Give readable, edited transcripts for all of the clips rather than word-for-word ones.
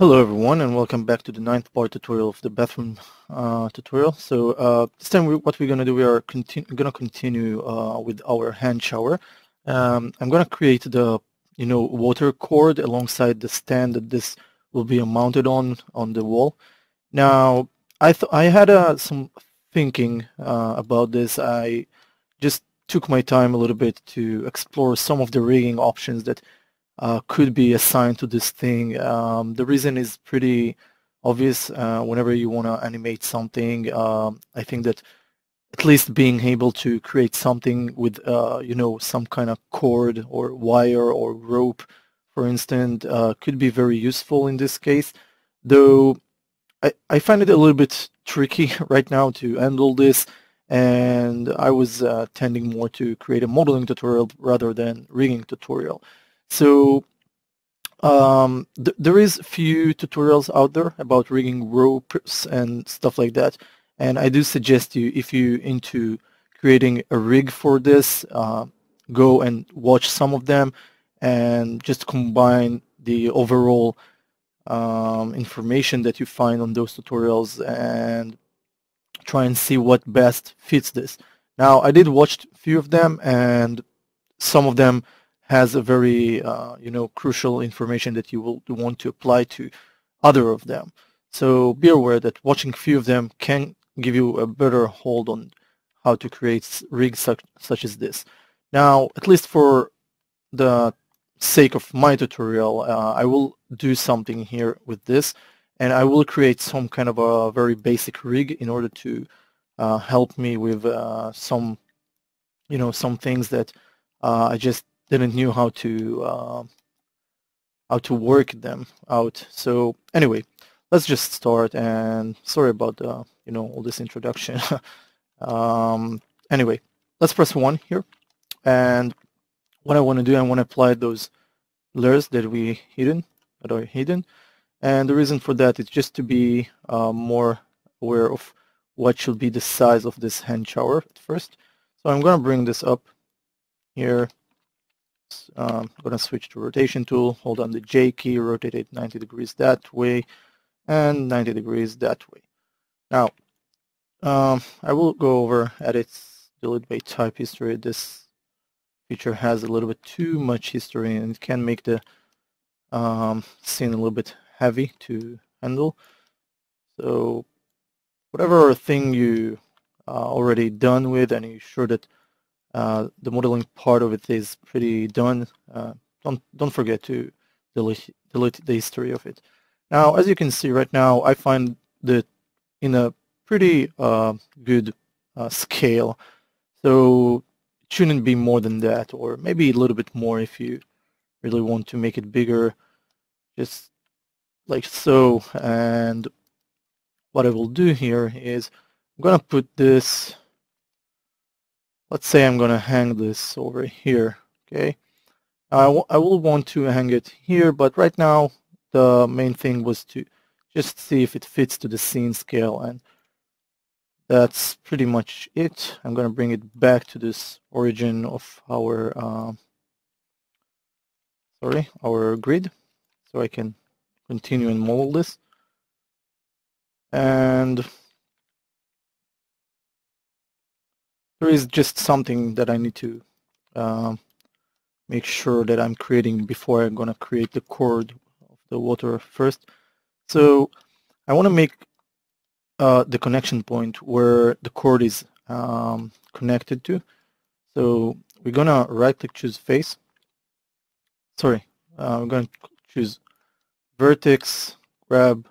Hello everyone, and welcome back to the ninth part tutorial of the bathroom tutorial. So this time what we're going to do, we are going to continue with our hand shower. I'm going to create the water cord alongside the stand that this will be mounted on the wall. Now I had some thinking about this. I just took my time a little bit to explore some of the rigging options that could be assigned to this thing. The reason is pretty obvious. Whenever you want to animate something, I think that at least being able to create something with, some kind of cord or wire or rope, for instance, could be very useful in this case. Though I find it a little bit tricky right now to handle this, and I was tending more to create a modeling tutorial rather than rigging tutorial. So there is few tutorials out there about rigging ropes and stuff like that, and I do suggest you, if you into creating a rig for this, go and watch some of them and just combine the overall information that you find on those tutorials and try and see what best fits this. Now, I did watch a few of them, and some of them has a very crucial information that you will want to apply to other of them. So be aware that watching a few of them can give you a better hold on how to create rigs such as this. Now, at least for the sake of my tutorial, I will do something here with this, and I will create some kind of a very basic rig in order to help me with some things that I just didn't know how to work them out. So anyway, let's just start. And sorry about the all this introduction. Anyway, let's press 1 here, and what I want to do, I want to apply those layers that are hidden, and the reason for that is just to be more aware of what should be the size of this hand shower at first. So I'm going to bring this up here. I'm going to switch to rotation tool, hold on the J key, rotate it 90 degrees that way, and 90 degrees that way. Now, I will go over edits, delete by type history. This feature has a little bit too much history, and it can make the scene a little bit heavy to handle. So whatever thing you already done with, and you're sure that the modeling part of it is pretty done, don't forget to delete the history of it. Now, as you can see right now, I find that in a pretty good scale, so it shouldn't be more than that, or maybe a little bit more if you really want to make it bigger, just like so. And what I will do here is I'm going to put this, let's say I'm going to hang this over here, okay? I will want to hang it here, but right now the main thing was to just see if it fits to the scene scale, and that's pretty much it. I'm going to bring it back to this origin of our our grid, so I can continue and model this. And there is just something that I need to make sure that I'm creating before I'm going to create the cord of the water first. So I want to make the connection point where the cord is connected to. So we're going to right-click, choose face. Sorry, we're going to choose vertex, grab.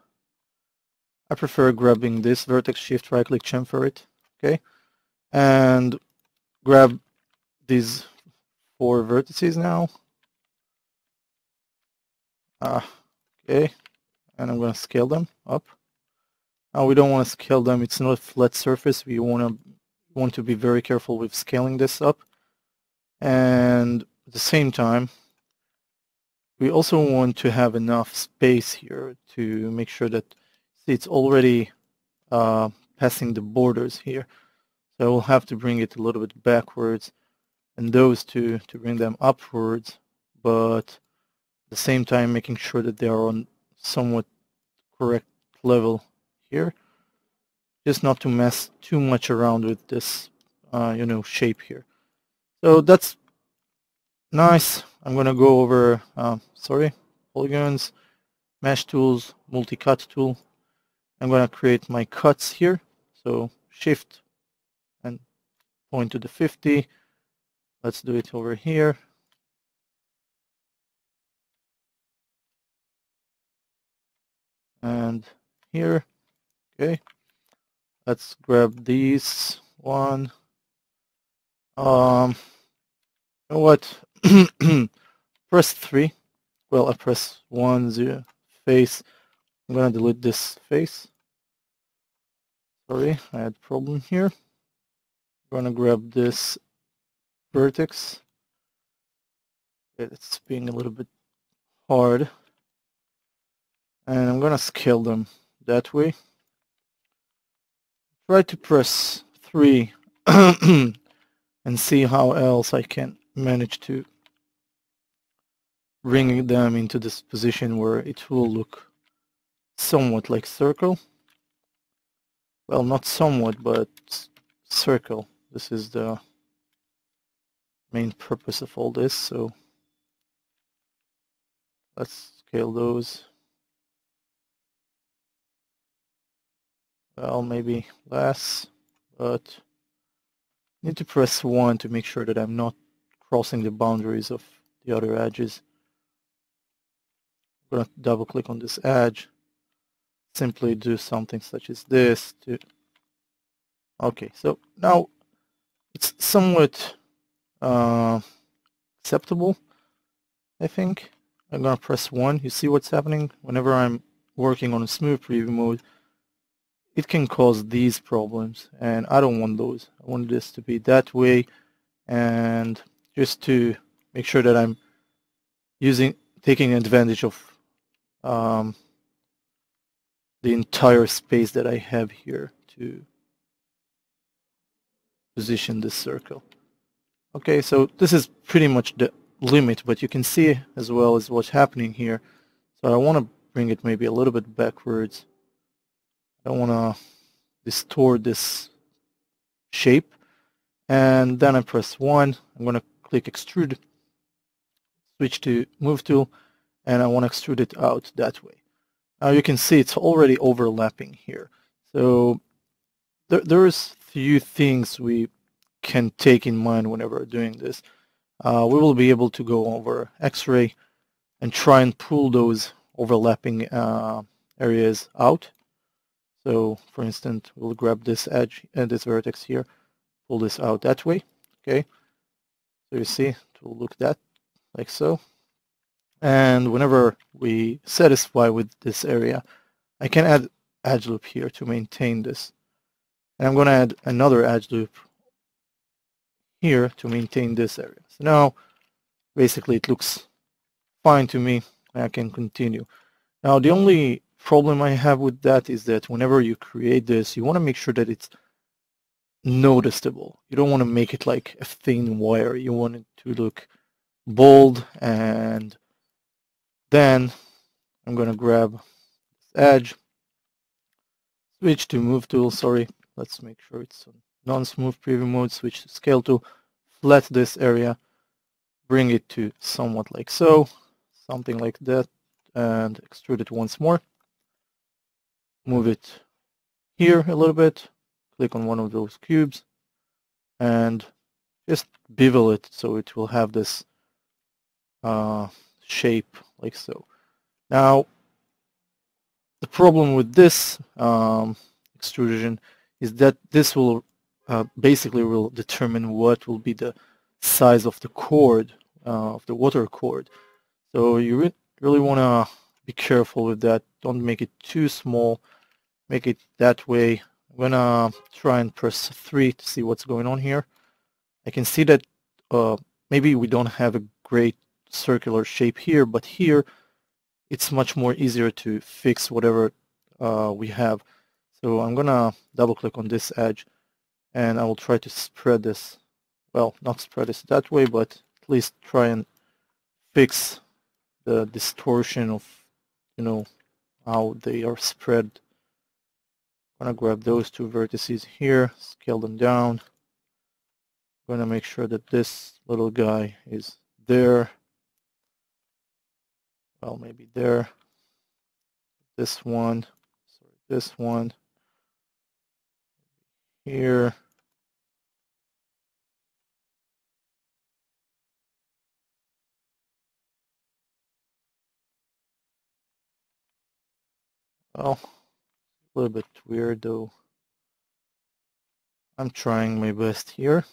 I prefer grabbing this vertex, shift, right-click, chamfer it, okay? And grab these 4 vertices now. Okay, and I'm going to scale them up. Now we don't want to scale them. It's not a flat surface. We want to be very careful with scaling this up. And at the same time, we also want to have enough space here to make sure that it's already passing the borders here. So I will have to bring it a little bit backwards, and those two to bring them upwards, but at the same time making sure that they are on somewhat correct level here, just not to mess too much around with this shape here. So that's nice. I'm gonna go over polygons, mesh tools, multi-cut tool. I'm gonna create my cuts here. So shift and point to the 50. Let's do it over here. And here. Okay. Let's grab these one. You know what? Press 3. Well, I press 1, 0, face. I'm gonna delete this face. Sorry, I had a problem here. I'm gonna grab this vertex. It's being a little bit hard. And I'm gonna scale them that way. Try to press 3 and see how else I can manage to bring them into this position where it will look somewhat like circle. Well, not somewhat, but circle. This is the main purpose of all this, so let's scale those. Well, maybe less, but I need to press 1 to make sure that I'm not crossing the boundaries of the other edges. I'm going to double click on this edge, simply do something such as this to okay, so now it's somewhat acceptable, I think. I'm going to press 1. You see what's happening? Whenever I'm working on a smooth preview mode, it can cause these problems, and I don't want those. I want this to be that way, and just to make sure that I'm taking advantage of the entire space that I have here to position this circle. Okay, so this is pretty much the limit, but you can see as well as what's happening here. So I want to bring it maybe a little bit backwards. I don't want to distort this shape. And then I press 1. I'm going to click extrude, switch to move tool, and I want to extrude it out that way. Now you can see it's already overlapping here. So there's few things we can take in mind whenever doing this. We will be able to go over X-ray and try and pull those overlapping areas out. So for instance, we'll grab this edge and this vertex here, pull this out that way. Okay, so you see it will look like so. And whenever we satisfy with this area, I can add edge loop here to maintain this. And I'm going to add another edge loop here to maintain this area. So now basically it looks fine to me. I can continue. Now the only problem I have with that is that whenever you create this, you want to make sure that it's noticeable. You don't want to make it like a thin wire. You want it to look bold. And then I'm going to grab this edge, switch to move tool. Sorry, let's make sure it's on non-smooth preview mode. Switch to scale tool, flat this area, bring it to somewhat like so, something like that, and extrude it once more. Move it here a little bit, click on one of those cubes, and just bevel it so it will have this shape like so. Now, the problem with this extrusion is that this will basically will determine what will be the size of the cord, of the water cord. So you really want to be careful with that. Don't make it too small. Make it that way. I'm going to try and press 3 to see what's going on here. I can see that maybe we don't have a great circular shape here, but here it's much more easier to fix whatever we have. So I'm going to double click on this edge, and I will try to spread this. Well, not spread this that way, but at least try and fix the distortion of, how they are spread. I'm going to grab those two vertices here, scale them down. I'm going to make sure that this little guy is there. Well, maybe there. This one, sorry, this one here. Well, a little bit weird though. I'm trying my best here.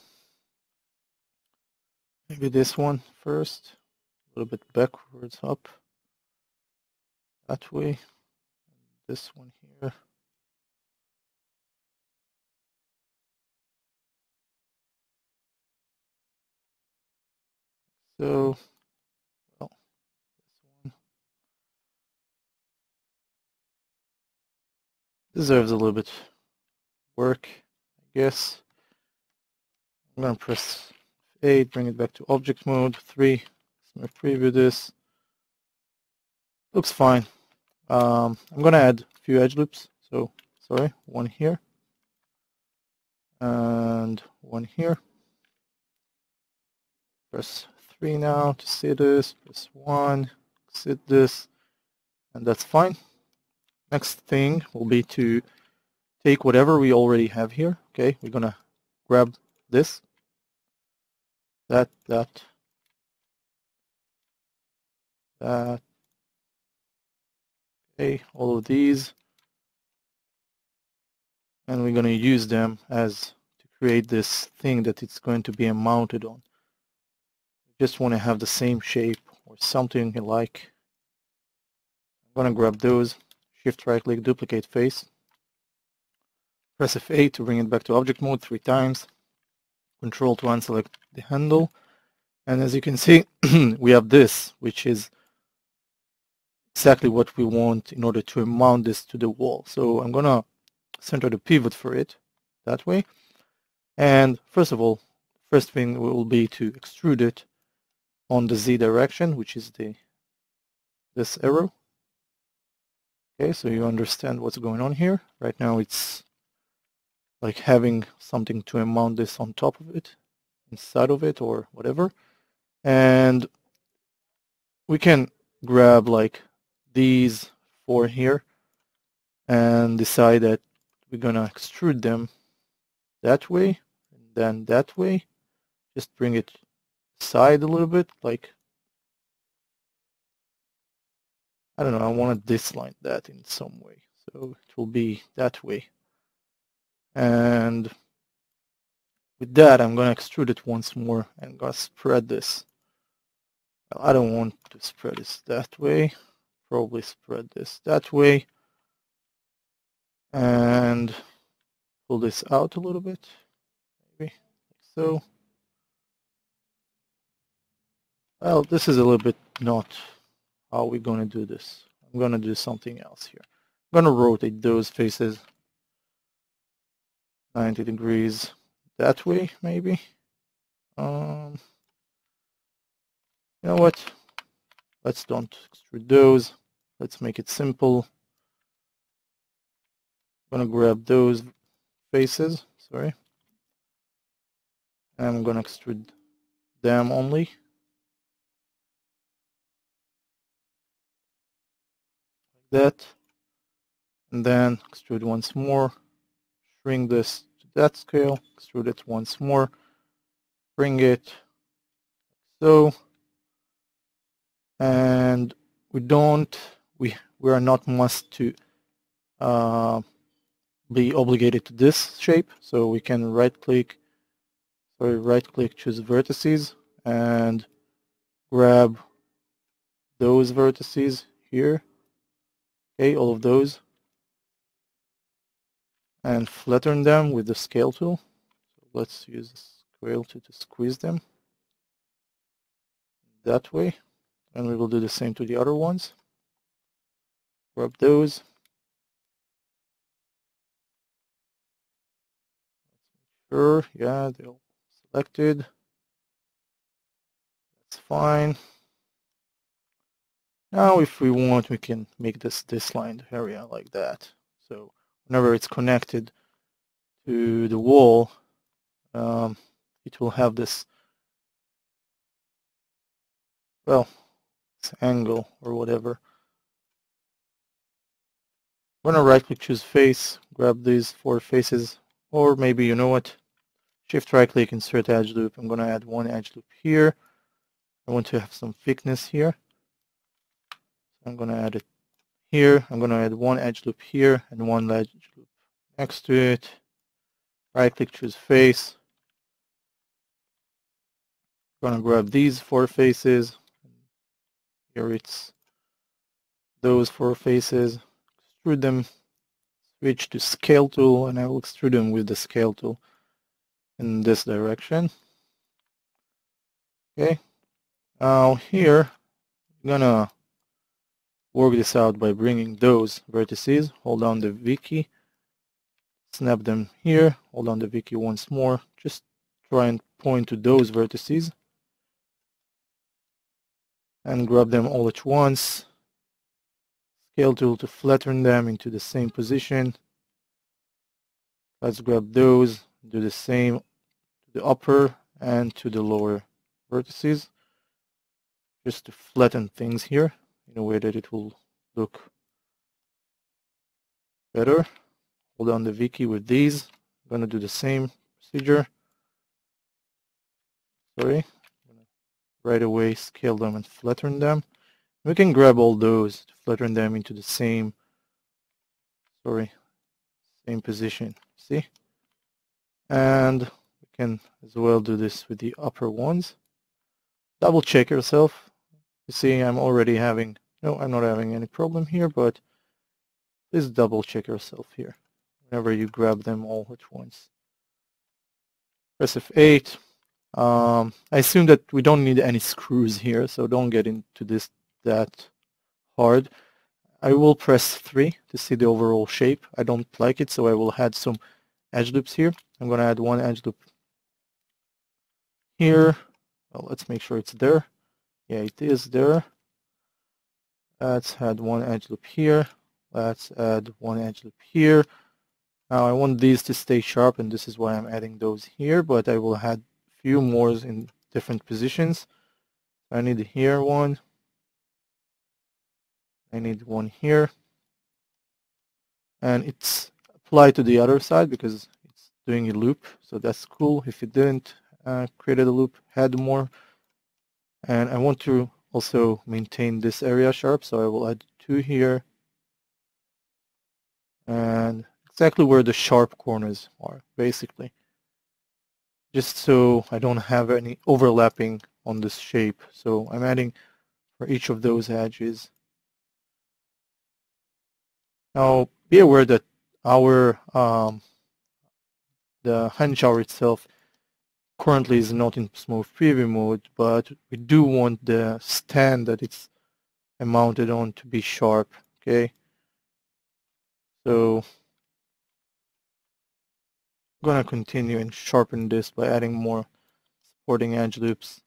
Maybe this one first, a little bit backwards up, that way. This one here. So, well, this one deserves a little bit work, I guess. I'm going to press 8, bring it back to object mode, 3. Let's preview this. Looks fine. I'm going to add a few edge loops. So, sorry, one here and one here. Press 3 now to see this. Press 1, exit this, and that's fine. Next thing will be to take whatever we already have here. Okay, we're going to grab this, that, okay, all of these, and we're going to use them as to create this thing that it's going to be mounted on. We just want to have the same shape or something like. I'm going to grab those, shift right click, duplicate face, press F8 to bring it back to object mode 3 times, Control to unselect the handle, and as you can see we have this, which is exactly what we want in order to mount this to the wall. So I'm going to center the pivot for it that way. And first of all, first thing will be to extrude it on the Z direction, which is this arrow. Okay, so you understand what's going on here. Right now it's like having something to mount this on top of it, inside of it, or whatever. And we can grab like these 4 here and decide that we're gonna extrude them that way and then that way. Just bring it aside a little bit, like, I don't know, I want to disline that in some way, so it will be that way. And with that, I'm going to extrude it once more and I'm going to spread this. I don't want to spread this that way, probably spread this that way, and pull this out a little bit, maybe like so. Well, this is a little bit not how we're going to do this. I'm going to do something else here. I'm going to rotate those faces 90 degrees that way, maybe. You know what? Let's don't extrude those. Let's make it simple. I'm going to grab those faces, sorry. And I'm going to extrude them only. Like that. And then extrude once more. Shrink this to that scale. Extrude it once more. Bring it so. And we are not must to be obligated to this shape, so we can right click, choose vertices and grab those vertices here, okay, all of those, and flatten them with the scale tool. So let's use the scale tool to squeeze them that way, and we will do the same to the other ones. Grab those. Sure, yeah, they're all selected. That's fine. Now if we want, we can make this lined area like that. So whenever it's connected to the wall, it will have this, well, this angle or whatever. I'm going to right click, choose face, grab these 4 faces, or maybe, you know what, shift right click, insert edge loop. I'm going to add one edge loop here. I want to have some thickness here. I'm going to add it here. I'm going to add one edge loop here and one edge loop next to it. Right click, choose face. I'm going to grab these 4 faces. Here it's those 4 faces. Extrude them. Switch to scale tool, and I will extrude them with the scale tool in this direction. Okay. Now here, I'm gonna work this out by bringing those vertices. Hold down the V key, snap them here. Hold down the V key once more. Just try and point to those vertices and grab them all at once. Scale tool to flatten them into the same position. Let's grab those, do the same to the upper and to the lower vertices, just to flatten things here in a way that it will look better. Hold down the V key with these. I'm going to do the same procedure. Sorry. Right away scale them and flatten them. We can grab all those to flatten them into the same, same position. See? And we can as well do this with the upper ones. Double check yourself. You see, I'm already having, no, I'm not having any problem here, but please double check yourself here whenever you grab them all at once. Press F8. I assume that we don't need any screws here, so don't get into this that hard. I will press 3 to see the overall shape. I don't like it, so I will add some edge loops here. I'm going to add one edge loop here. Well, let's make sure it's there. Yeah, it is there. Let's add one edge loop here. Let's add one edge loop here. Now I want these to stay sharp, and this is why I'm adding those here, but I will add a few more in different positions. I need here one. I need one here. And it's applied to the other side because it's doing a loop, so that's cool. If it didn't create a loop, add more. And I want to also maintain this area sharp, so I will add 2 here. And exactly where the sharp corners are, basically. Just so I don't have any overlapping on this shape. So I'm adding for each of those edges. Now be aware that our the hand shower itself currently is not in smooth preview mode, but we do want the stand that it's mounted on to be sharp. Okay, so I'm gonna continue and sharpen this by adding more supporting edge loops.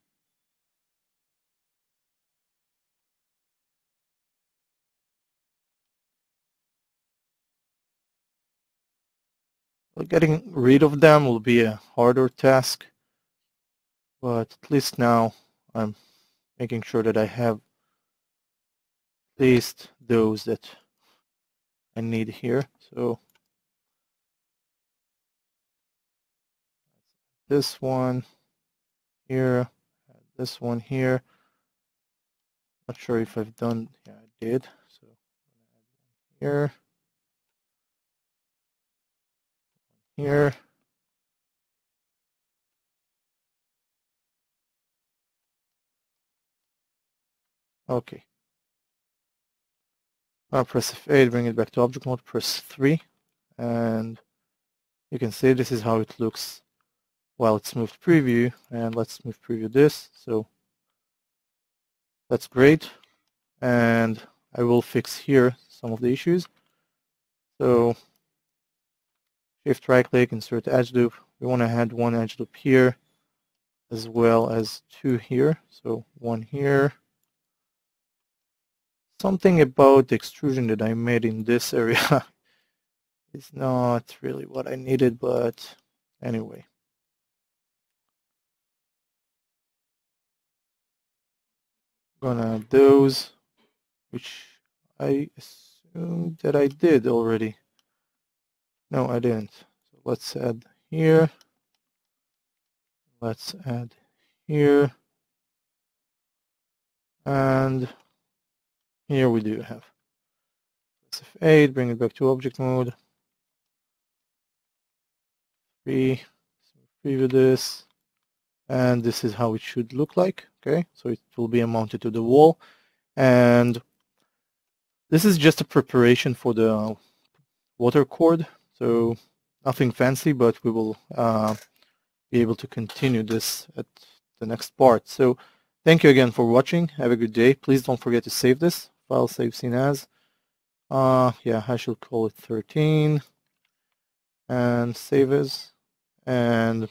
Getting rid of them will be a harder task, but at least now I'm making sure that I have at least those that I need here. So this one here, this one here. Not sure if I've done, yeah, I did. So here, here. Okay. I'll press F8, bring it back to object mode, press 3, and you can see this is how it looks while it's smooth preview. And let's smooth preview this. So that's great. And I will fix here some of the issues. So shift right click, insert edge loop. We want to add one edge loop here as well as 2 here. So 1 here something about the extrusion that I made in this area is not really what I needed, but anyway. Gonna add those, which I assumed that I did already. No, I didn't. So let's add here. Let's add here. And here we do have press F8, bring it back to object mode. 3, preview this, and this is how it should look like. Okay, so it will be mounted to the wall, and this is just a preparation for the water cord. So nothing fancy, but we will be able to continue this at the next part. So thank you again for watching. Have a good day. Please don't forget to save this. File save scene as. Yeah, I shall call it 13 and save as. And you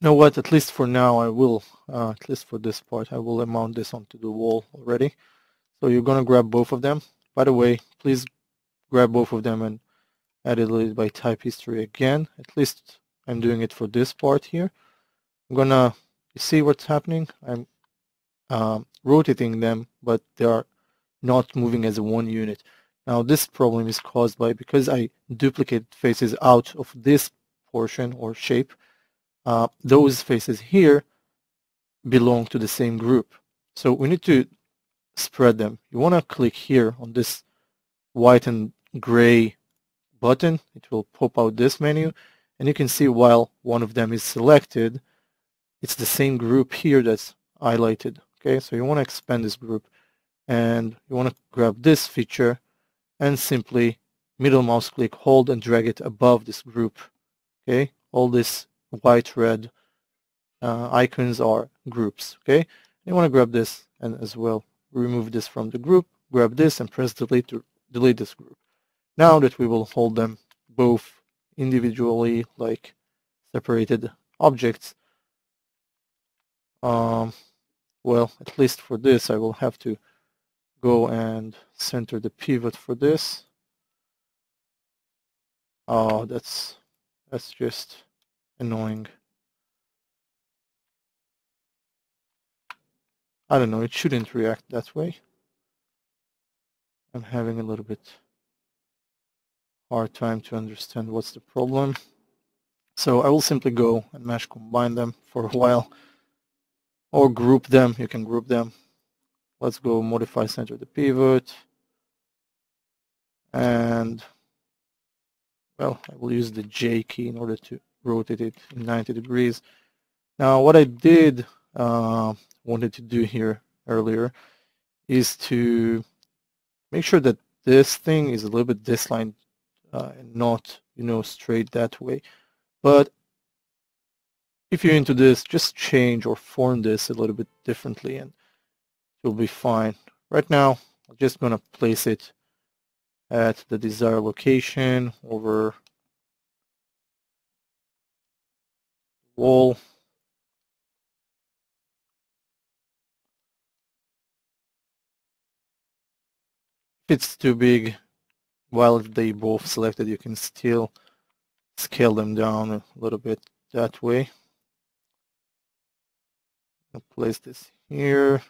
know what? At least for now, I will, at least for this part, I will mount this onto the wall already. So you're gonna grab both of them. By the way, please grab both of them and edit it by type history again. At least I'm doing it for this part here. I'm gonna see what's happening. I'm rotating them, but they are not moving as a one unit. Now this problem is caused by, because I duplicate faces out of this portion or shape, those faces here belong to the same group. So we need to spread them. You want to click here on this white and gray button. It will pop out this menu, and you can see while one of them is selected, it's the same group here that's highlighted. Okay, so you want to expand this group, and you want to grab this feature and simply middle mouse click, hold, and drag it above this group. Okay, all this white, red icons are groups. Okay, you want to grab this and as well remove this from the group, grab this and press delete to delete this group. Now that we will hold them both individually like separated objects, well, at least for this I will have to go and center the pivot for this. Oh, that's just annoying. I don't know, it shouldn't react that way. I'm having a little bit hard time to understand what's the problem. So I will simply go and mesh combine them for a while, or group them. You can group them. Let's go modify center the pivot, and well, I will use the J key in order to rotate it in 90 degrees. Now what I did wanted to do here earlier is to make sure that this thing is a little bit dislined and not, you know, straight that way. But if you're into this, just change or form this a little bit differently and you'll be fine. Right now, I'm just going to place it at the desired location over the wall. If it's too big, while they both selected, you can still scale them down a little bit that way. I'll place this here.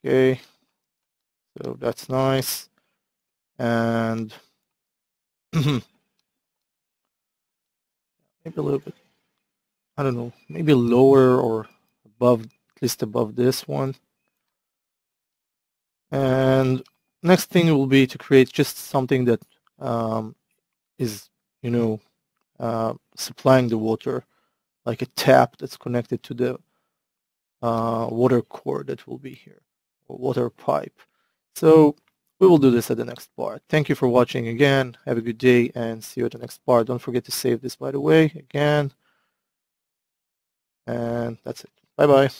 Okay, so that's nice. And maybe a little bit, I don't know, maybe lower or above, at least above this one. And next thing will be to create just something that is, you know, supplying the water, like a tap that's connected to the water cord that will be here, or water pipe. So we will do this at the next part. Thank you for watching again. Have a good day and see you at the next part. Don't forget to save this, by the way, again. And that's it. Bye-bye.